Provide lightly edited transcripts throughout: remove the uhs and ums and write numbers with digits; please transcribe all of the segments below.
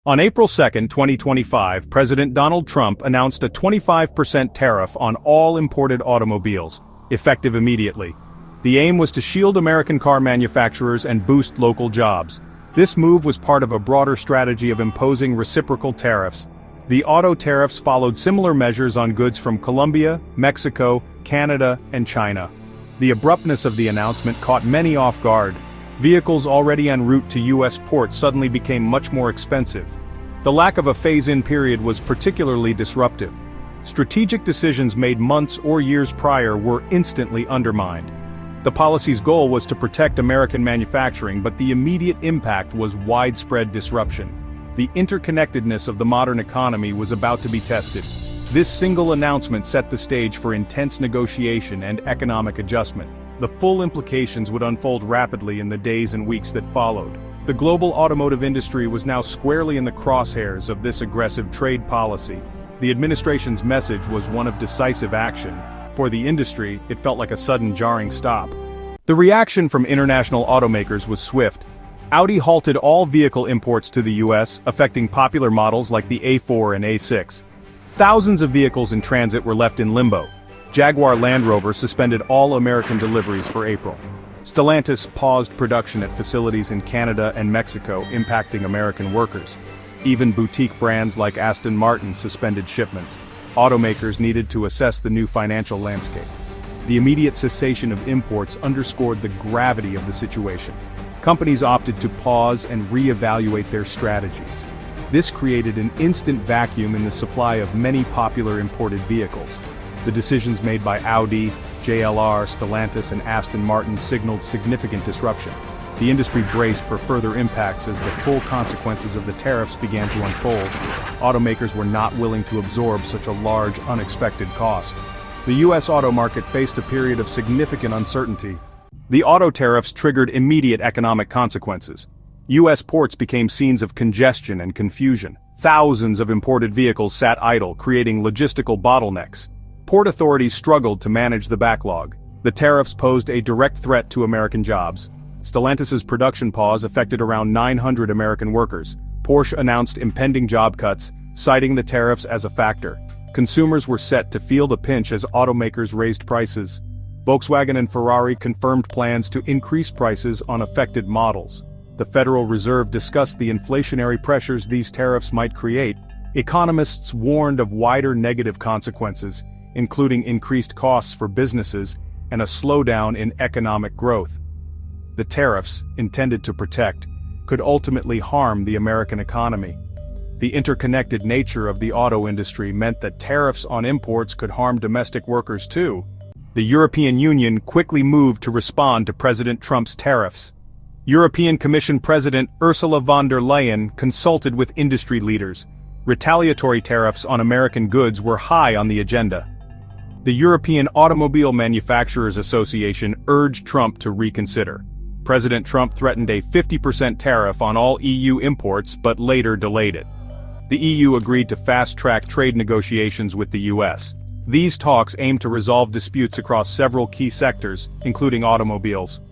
On April 2, 2025, President Donald Trump announced a 25% tariff on all imported automobiles, effective immediately. The aim was to shield American car manufacturers and boost local jobs. This move was part of a broader strategy of imposing reciprocal tariffs. The auto tariffs followed similar measures on goods from Colombia, Mexico, Canada, and China. The abruptness of the announcement caught many off guard. Vehicles already en route to U.S. ports suddenly became much more expensive. The lack of a phase-in period was particularly disruptive. Strategic decisions made months or years prior were instantly undermined. The policy's goal was to protect American manufacturing, but the immediate impact was widespread disruption. The interconnectedness of the modern economy was about to be tested. This single announcement set the stage for intense negotiation and economic adjustment. The full implications would unfold rapidly in the days and weeks that followed. The global automotive industry was now squarely in the crosshairs of this aggressive trade policy. The administration's message was one of decisive action. For the industry, it felt like a sudden jarring stop. The reaction from international automakers was swift. Audi halted all vehicle imports to the US, affecting popular models like the A4 and A6. Thousands of vehicles in transit were left in limbo. Jaguar Land Rover suspended all American deliveries for April. Stellantis paused production at facilities in Canada and Mexico, impacting American workers. Even boutique brands like Aston Martin suspended shipments. Automakers needed to assess the new financial landscape. The immediate cessation of imports underscored the gravity of the situation. Companies opted to pause and re-evaluate their strategies. This created an instant vacuum in the supply of many popular imported vehicles. The decisions made by Audi, JLR, Stellantis, and Aston Martin signaled significant disruption. The industry braced for further impacts as the full consequences of the tariffs began to unfold. Automakers were not willing to absorb such a large, unexpected cost. The U.S. auto market faced a period of significant uncertainty. The auto tariffs triggered immediate economic consequences. U.S. ports became scenes of congestion and confusion. Thousands of imported vehicles sat idle, creating logistical bottlenecks. Port authorities struggled to manage the backlog. The tariffs posed a direct threat to American jobs. Stellantis's production pause affected around 900 American workers. Porsche announced impending job cuts, citing the tariffs as a factor. Consumers were set to feel the pinch as automakers raised prices. Volkswagen and Ferrari confirmed plans to increase prices on affected models. The Federal Reserve discussed the inflationary pressures these tariffs might create. Economists warned of wider negative consequences, including increased costs for businesses and a slowdown in economic growth. The tariffs, intended to protect, could ultimately harm the American economy. The interconnected nature of the auto industry meant that tariffs on imports could harm domestic workers too. The European Union quickly moved to respond to President Trump's tariffs. European Commission President Ursula von der Leyen consulted with industry leaders. Retaliatory tariffs on American goods were high on the agenda. The European Automobile Manufacturers Association urged Trump to reconsider. President Trump threatened a 50% tariff on all EU imports but later delayed it. The EU agreed to fast-track trade negotiations with the US. These talks aimed to resolve disputes across several key sectors, including automobiles.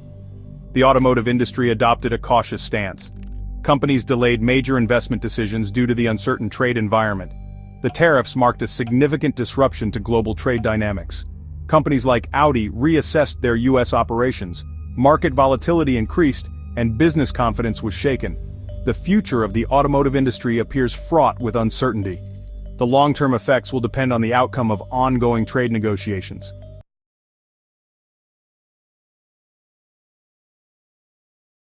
The automotive industry adopted a cautious stance. Companies delayed major investment decisions due to the uncertain trade environment. The tariffs marked a significant disruption to global trade dynamics. Companies like Audi reassessed their U.S. operations. Market volatility increased, and business confidence was shaken. The future of the automotive industry appears fraught with uncertainty. The long-term effects will depend on the outcome of ongoing trade negotiations.